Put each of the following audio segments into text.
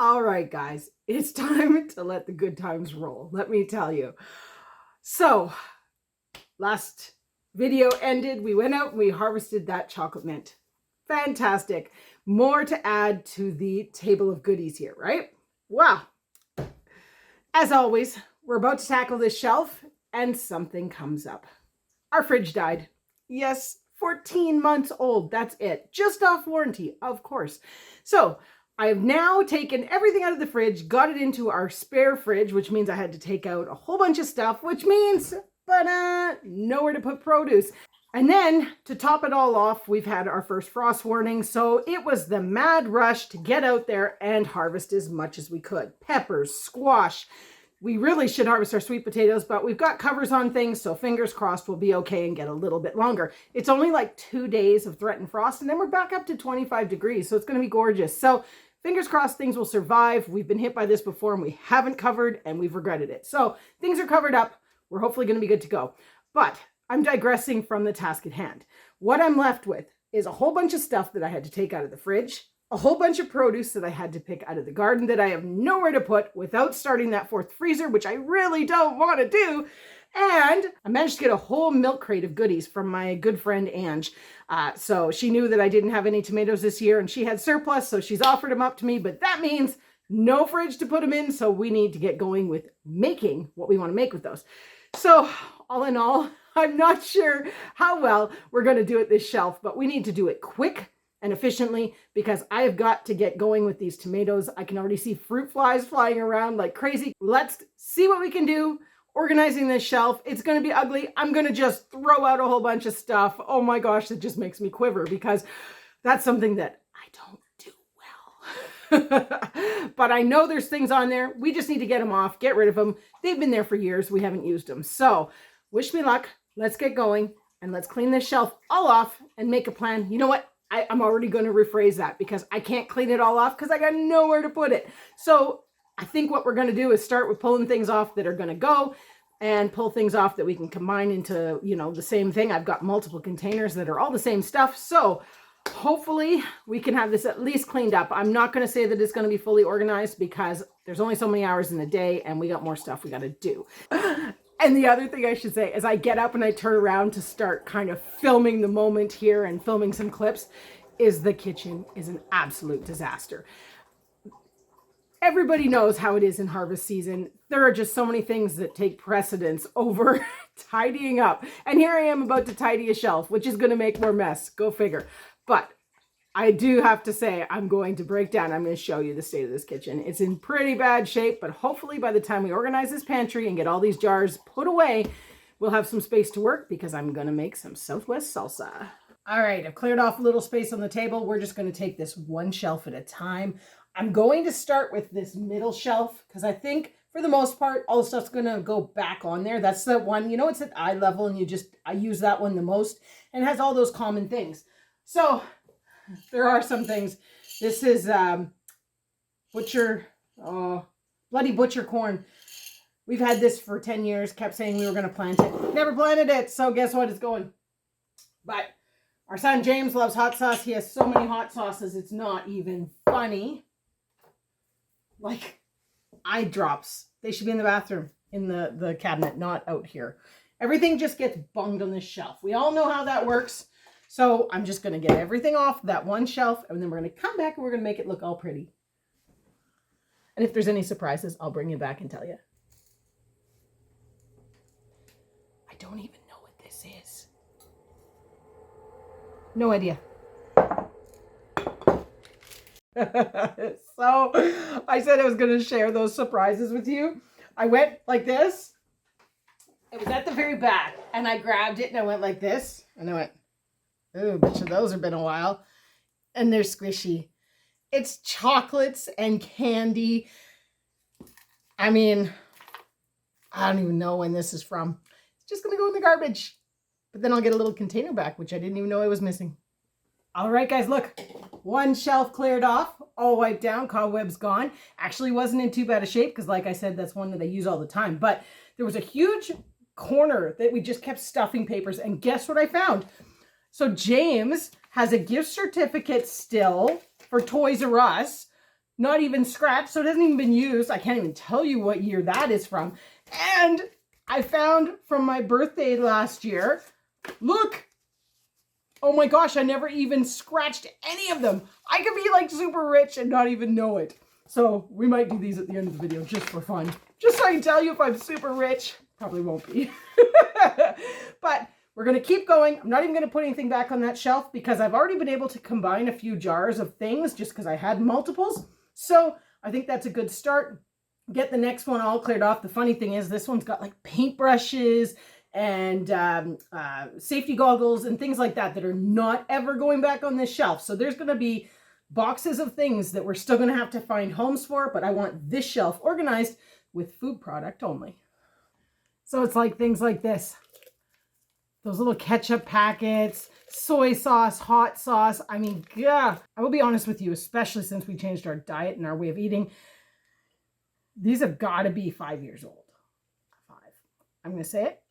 All right, guys, it's time to let the good times roll. Let me tell you. So, last video ended. We went out and we harvested that chocolate mint. Fantastic. More to add to the table of goodies here, right? Wow. As always, we're about to tackle this shelf and something comes up. Our fridge died. Yes, 14 months old. That's it. Just off warranty, of course. So, I have now taken everything out of the fridge, got it into our spare fridge, which means I had to take out a whole bunch of stuff, which means nowhere to put produce. And then to top it all off, we've had our first frost warning. So it was the mad rush to get out there and harvest as much as we could. Peppers, squash. We really should harvest our sweet potatoes, but we've got covers on things, so fingers crossed we'll be okay and get a little bit longer. It's only like 2 days of threatened frost, and then we're back up to 25 degrees, so it's going to be gorgeous. So fingers crossed things will survive. We've been hit by this before and we haven't covered and we've regretted it. So things are covered up. We're hopefully going to be good to go. But I'm digressing from the task at hand. What I'm left with is a whole bunch of stuff that I had to take out of the fridge, a whole bunch of produce that I had to pick out of the garden that I have nowhere to put without starting that fourth freezer, which I really don't want to do. And I managed to get a whole milk crate of goodies from my good friend Ange. So she knew that I didn't have any tomatoes this year and she had surplus, so she's offered them up to me, but that means no fridge to put them in, so we need to get going with making what we want to make with those. So all in all, I'm not sure how well we're going to do it this shelf, but we need to do it quick and efficiently because I have got to get going with these tomatoes. I can already see fruit flies flying around like crazy. Let's see what we can do. Organizing this shelf. It's going to be ugly. I'm going to just throw out a whole bunch of stuff. Oh my gosh, it just makes me quiver because that's something that I don't do well. But I know there's things on there. We just need to get them off, get rid of them. They've been there for years. We haven't used them. So wish me luck. Let's get going and let's clean this shelf all off and make a plan. You know what? I'm already going to rephrase that because I can't clean it all off because I got nowhere to put it. So I think what we're going to do is start with pulling things off that are going to go and pull things off that we can combine into, the same thing. I've got multiple containers that are all the same stuff. So hopefully we can have this at least cleaned up. I'm not going to say that it's going to be fully organized because there's only so many hours in the day and we got more stuff we got to do. And the other thing I should say is I get up and I turn around to start kind of filming the moment here and filming some clips is the kitchen is an absolute disaster. Everybody knows how it is in harvest season. There are just so many things that take precedence over tidying up. And here I am about to tidy a shelf, which is going to make more mess. Go figure. But I do have to say I'm going to break down. I'm going to show you the state of this kitchen. It's in pretty bad shape, but hopefully by the time we organize this pantry and get all these jars put away, we'll have some space to work because I'm going to make some Southwest salsa. All right, I've cleared off a little space on the table. We're just going to take this one shelf at a time. I'm going to start with this middle shelf because I think for the most part, all the stuff's going to go back on there. That's the one, it's at eye level and I use that one the most and it has all those common things. So there are some things. This is bloody butcher corn. We've had this for 10 years, kept saying we were going to plant it. Never planted it, so guess what? It's going. But our son James loves hot sauce. He has so many hot sauces, it's not even funny. Like eye drops. They should be in the bathroom, in the cabinet, not out here. Everything just gets bunged on this shelf. We all know how that works. So I'm just going to get everything off that one shelf and then we're going to come back and we're going to make it look all pretty. And if there's any surprises, I'll bring you back and tell you. I don't even know what this is. No idea. So I said I was going to share those surprises with you. I went like this. It was at the very back and I grabbed it and I went like this and I went, ooh, bet you those have been a while. And they're squishy. It's chocolates and candy. I mean, I don't even know when this is from. It's just going to go in the garbage. But then I'll get a little container back, which I didn't even know I was missing. All right, guys, look. One shelf cleared off, all wiped down, cobwebs gone. Actually wasn't in too bad a shape because, like I said, that's one that I use all the time. But there was a huge corner that we just kept stuffing papers. And guess what I found? So James has a gift certificate still for Toys R Us not even scratched, so it hasn't even been used. I can't even tell you what year that is from. And I found from my birthday last year, look, oh my gosh, I never even scratched any of them. I could be like super rich and not even know it. So we might do these at the end of the video just for fun. Just so I can tell you if I'm super rich. Probably won't be. But we're going to keep going. I'm not even going to put anything back on that shelf because I've already been able to combine a few jars of things just because I had multiples. So I think that's a good start. Get the next one all cleared off. The funny thing is this one's got like paintbrushes and safety goggles and things like that that are not ever going back on this shelf. So there's going to be boxes of things that we're still going to have to find homes for, but I want this shelf organized with food product only. So it's like things like this. Those little ketchup packets, soy sauce, hot sauce. I mean, yeah, I will be honest with you, especially since we changed our diet and our way of eating. These have got to be 5 years old. 5. I'm going to say it.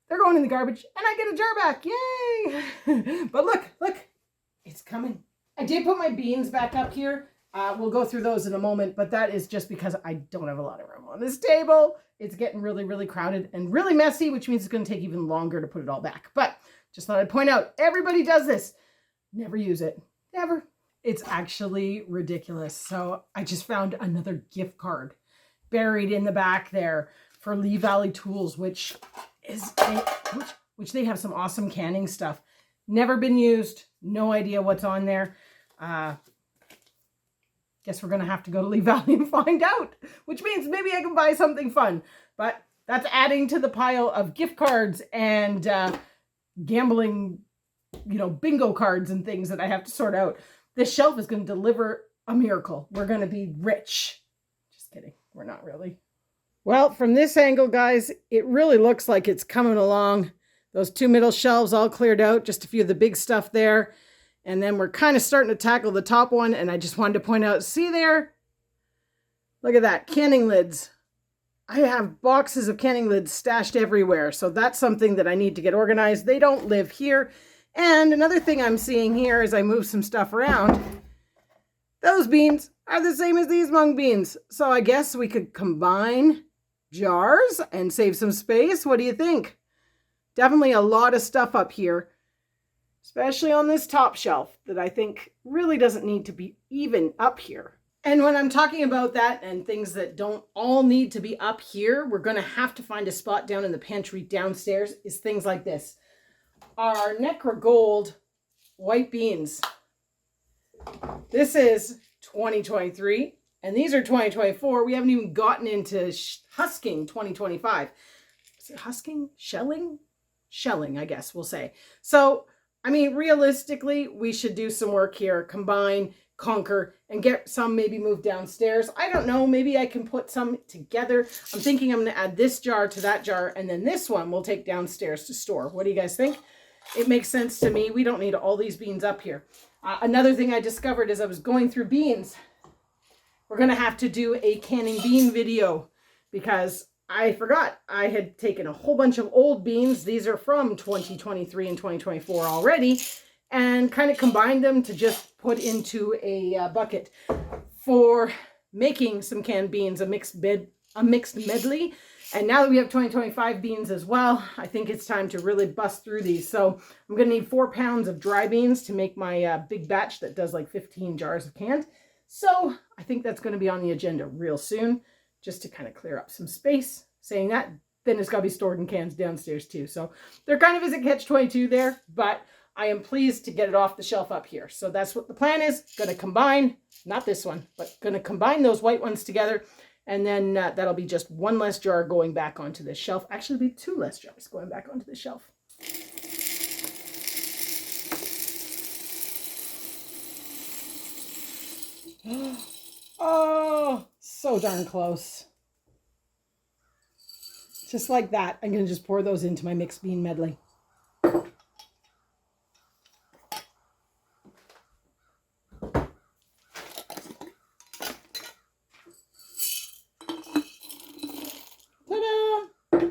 They're going in the garbage and I get a jar back. Yay! But look, it's coming. I did put my beans back up here. We'll go through those in a moment, but that is just because I don't have a lot of room on this table. It's getting really, really crowded and really messy, which means it's going to take even longer to put it all back. But just thought I'd point out, everybody does this. Never use it. Never. It's actually ridiculous. So I just found another gift card buried in the back there for Lee Valley Tools, which they have some awesome canning stuff. Never been used. No idea what's on there. Guess we're going to have to go to Lee Valley and find out, which means maybe I can buy something fun. But that's adding to the pile of gift cards and gambling, bingo cards and things that I have to sort out. This shelf is going to deliver a miracle. We're going to be rich. Just kidding. We're not really. Well, from this angle, guys, it really looks like it's coming along. Those 2 middle shelves all cleared out, just a few of the big stuff there. And then we're kind of starting to tackle the top one. And I just wanted to point out, see there? Look at that, canning lids. I have boxes of canning lids stashed everywhere. So that's something that I need to get organized. They don't live here. And another thing I'm seeing here as I move some stuff around, those beans are the same as these mung beans. So I guess we could combine jars and save some space. What do you think? Definitely a lot of stuff up here, especially on this top shelf that I think really doesn't need to be even up here. And when I'm talking about that and things that don't all need to be up here, we're going to have to find a spot down in the pantry downstairs is things like this. Our Necra Gold white beans. This is 2023 and these are 2024. We haven't even gotten into husking 2025. Is it husking? Shelling? Shelling, I guess we'll say. So, I mean, realistically, we should do some work here, combine, conquer, and get some maybe moved downstairs. I don't know, maybe I can put some together. I'm thinking I'm going to add this jar to that jar, and then this one we'll take downstairs to store. What do you guys think? It makes sense to me. We don't need all these beans up here. Another thing I discovered as I was going through beans, we're going to have to do a canning bean video because I forgot I had taken a whole bunch of old beans. These are from 2023 and 2024 already, and kind of combined them to just put into a bucket for making some canned beans, a mixed medley. And now that we have 2025 beans as well, I think it's time to really bust through these. So I'm going to need 4 pounds of dry beans to make my big batch that does like 15 jars of canned. So I think that's going to be on the agenda real soon, just to kind of clear up some space. Saying that, then it's got to be stored in cans downstairs too. So there kind of is a catch-22 there, but I am pleased to get it off the shelf up here. So that's what the plan is. Going to combine, not this one, but going to combine those white ones together. And then that'll be just 1 less jar going back onto this shelf. Actually, it'll be 2 less jars going back onto the shelf. Oh, so darn close. Just like that, I'm going to just pour those into my mixed bean medley. Ta-da!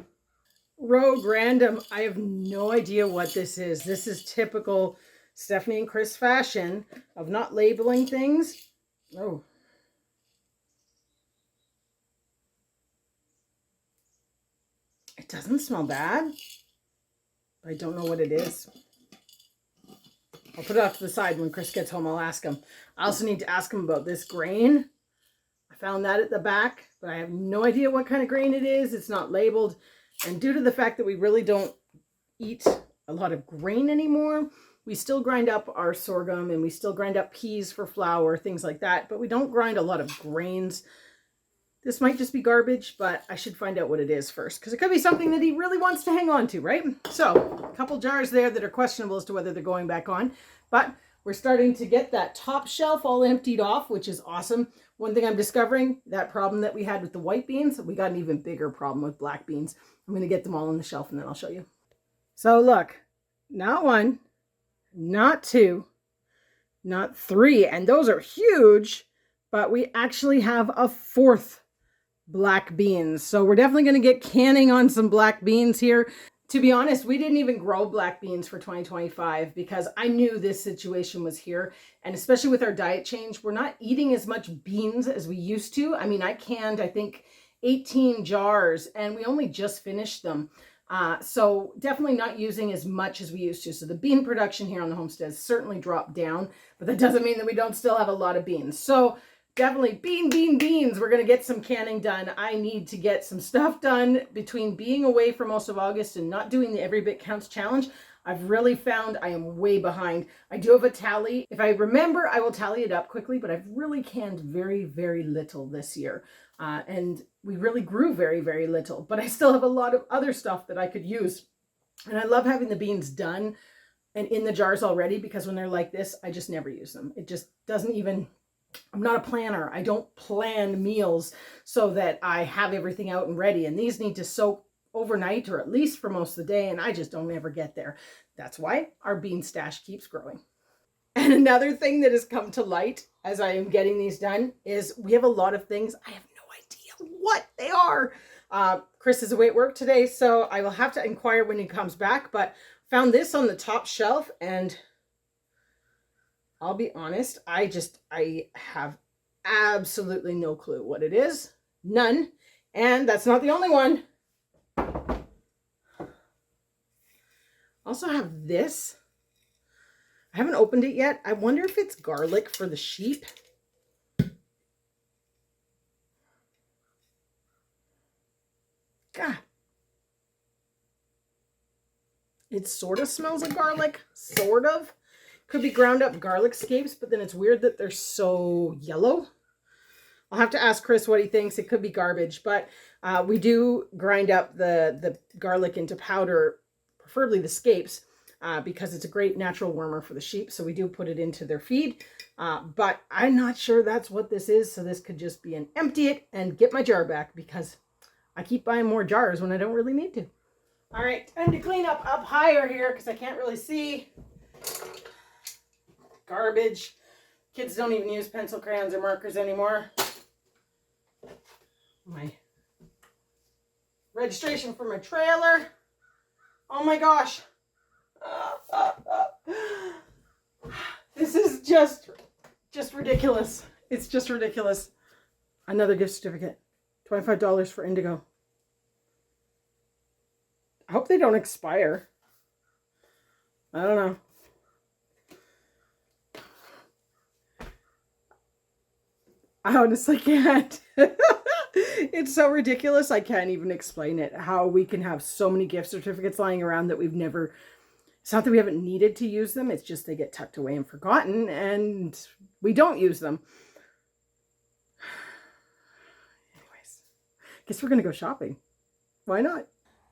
Rogue Random. I have no idea what this is. This is typical Stephanie and Chris fashion of not labeling things. Oh. doesn't smell bad. I don't know what it is. I'll put it off to the side. When Chris gets home, I'll ask him. I also need to ask him about this grain. I found that at the back, but I have no idea what kind of grain it is. It's not labeled. And due to the fact that we really don't eat a lot of grain anymore, we still grind up our sorghum and we still grind up peas for flour, things like that, but we don't grind a lot of grains. This might just be garbage, but I should find out what it is first, because it could be something that he really wants to hang on to, right? So a couple jars there that are questionable as to whether they're going back on, but we're starting to get that top shelf all emptied off, which is awesome. One thing I'm discovering, that problem that we had with the white beans, we got an even bigger problem with black beans. I'm going to get them all on the shelf and then I'll show you. So look, not one, not two, not three, and those are huge, but we actually have a fourth black beans. So we're definitely going to get canning on some black beans here. To be honest, we didn't even grow black beans for 2025 because I knew this situation was here. And especially with our diet change, we're not eating as much beans as we used to. I mean, I canned, I think, 18 jars and we only just finished them. So definitely not using as much as we used to. So the bean production here on the homestead has certainly dropped down, but that doesn't mean that we don't still have a lot of beans. So definitely beans. We're going to get some canning done. I need to get some stuff done between being away for most of August and not doing the Every Bit Counts challenge. I've really found I am way behind. I do have a tally. If I remember, I will tally it up quickly, but I've really canned very, very little this year. And we really grew very, very little, but I still have a lot of other stuff that I could use. And I love having the beans done and in the jars already, because when they're like this, I just never use them. It just doesn't even... I'm not a planner. I don't plan meals so that I have everything out and ready. And these need to soak overnight or at least for most of the day. And I just don't ever get there. That's why our bean stash keeps growing. And another thing that has come to light as I am getting these done is we have a lot of things. I have no idea what they are. Chris is away at work today, so I will have to inquire when he comes back. But found this on the top shelf and... I'll be honest, I have absolutely no clue what it is. None. And that's not the only one. Also have this. I haven't opened it yet. I wonder if it's garlic for the sheep. God. It sort of smells like garlic. Sort of. Could be ground up garlic scapes, but then it's weird that they're so yellow. I'll have to ask Chris what he thinks. It could be garbage, but we do grind up the garlic into powder, preferably the scapes, because it's a great natural warmer for the sheep. So we do put it into their feed, but I'm not sure that's what this is. So this could just be an empty it and get my jar back, because I keep buying more jars when I don't really need to. All right, time to clean up higher here because I can't really see. Garbage. Kids don't even use pencil, crayons, or markers anymore. My registration for my trailer. Oh my gosh. This is just ridiculous. It's just ridiculous. Another gift certificate. $25 for Indigo. I hope they don't expire. I don't know. I honestly can't. It's so ridiculous. I can't even explain it. How we can have so many gift certificates lying around that we've never... It's not that we haven't needed to use them. It's just they get tucked away and forgotten and we don't use them. Anyways, guess we're going to go shopping. Why not?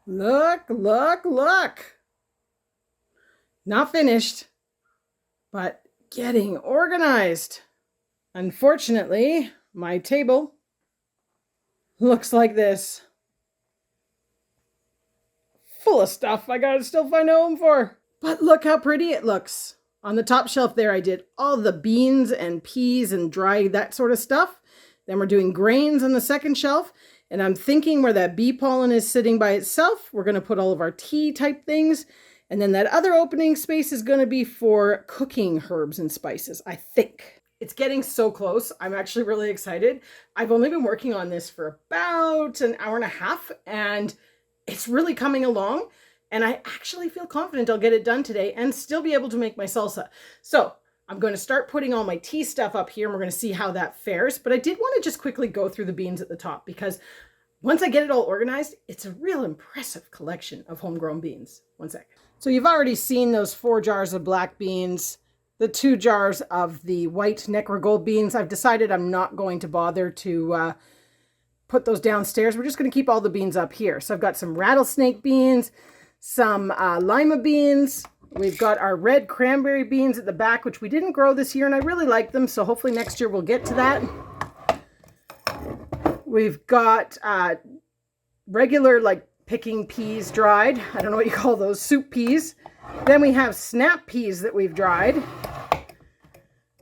Look, look, look. Not finished, but getting organized. Unfortunately, my table looks like this. Full of stuff I gotta still find a home for. But look how pretty it looks. On the top shelf there, I did all the beans and peas and dry that sort of stuff. Then we're doing grains on the second shelf. And I'm thinking where that bee pollen is sitting by itself, we're gonna put all of our tea type things. And then that other opening space is gonna be for cooking herbs and spices, I think. It's getting so close. I'm actually really excited. I've only been working on this for about an hour and a half, and it's really coming along, and I actually feel confident I'll get it done today and still be able to make my salsa. So I'm going to start putting all my tea stuff up here, and we're going to see how that fares. But I did want to just quickly go through the beans at the top, because once I get it all organized, it's a real impressive collection of homegrown beans. One sec. So you've already seen those 4 jars of black beans, the 2 jars of the white Necra Gold beans. I've decided I'm not going to bother to put those downstairs. We're just going to keep all the beans up here. So I've got some rattlesnake beans, some lima beans. We've got our red cranberry beans at the back, which we didn't grow this year, and I really like them. So hopefully next year we'll get to that. We've got regular, like, picking peas dried. I don't know what you call those, soup peas. Then we have snap peas that we've dried.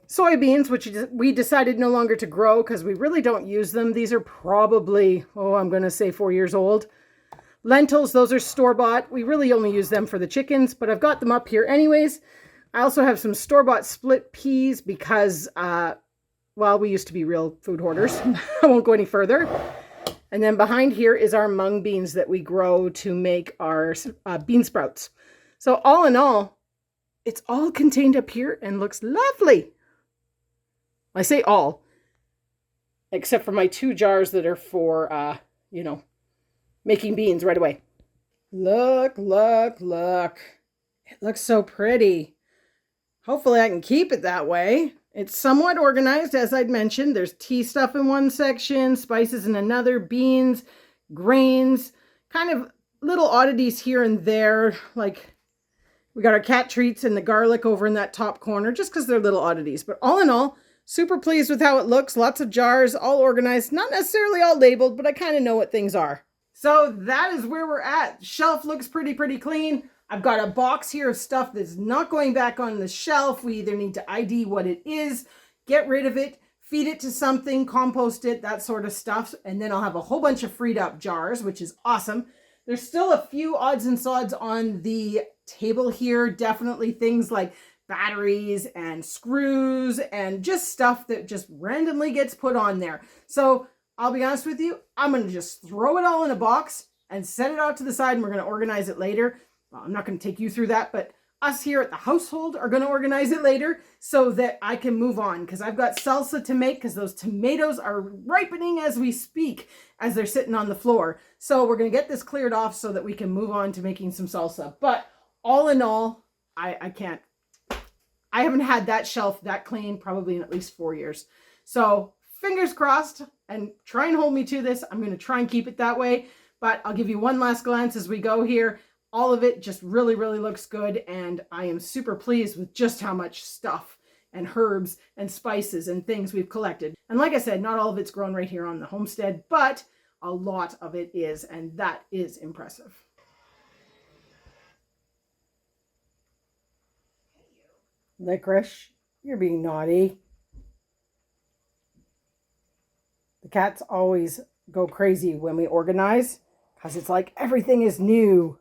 Soybeans, which we decided no longer to grow because we really don't use them. These are probably, I'm going to say 4 years old. Lentils, those are store-bought. We really only use them for the chickens, but I've got them up here anyways. I also have some store-bought split peas because, well, we used to be real food hoarders. I won't go any further. And then behind here is our mung beans that we grow to make our bean sprouts. So all in all, it's all contained up here and looks lovely. I say all, except for my 2 jars that are for, making beans right away. Look, look, look. It looks so pretty. Hopefully I can keep it that way. It's somewhat organized, as I'd mentioned. There's tea stuff in one section, spices in another, beans, grains, kind of little oddities here and there. Like we got our cat treats and the garlic over in that top corner, just because they're little oddities. But all in all, super pleased with how it looks. Lots of jars, all organized. Not necessarily all labeled, but I kind of know what things are. So that is where we're at. Shelf looks pretty clean. I've got a box here of stuff that's not going back on the shelf. We either need to ID what it is, get rid of it, feed it to something, compost it, that sort of stuff. And then I'll have a whole bunch of freed up jars, which is awesome. There's still a few odds and sods on the table here. Definitely things like batteries and screws and just stuff that just randomly gets put on there. So I'll be honest with you, I'm going to just throw it all in a box and set it out to the side, and we're going to organize it later. Well, I'm not going to take you through that, but us here at the household are going to organize it later so that I can move on, because I've got salsa to make, because those tomatoes are ripening as we speak, as they're sitting on the floor. So we're going to get this cleared off so that we can move on to making some salsa. But all in all, I haven't had that shelf that clean probably in at least 4 years. So fingers crossed, and try and hold me to this. I'm going to try and keep it that way, but I'll give you one last glance as we go here. All of it just really looks good, and I am super pleased with just how much stuff and herbs and spices and things we've collected. And like I said, not all of it's grown right here on the homestead, but a lot of it is, and that is impressive. Licorice, you're being naughty. The cats always go crazy when we organize, because it's like everything is new.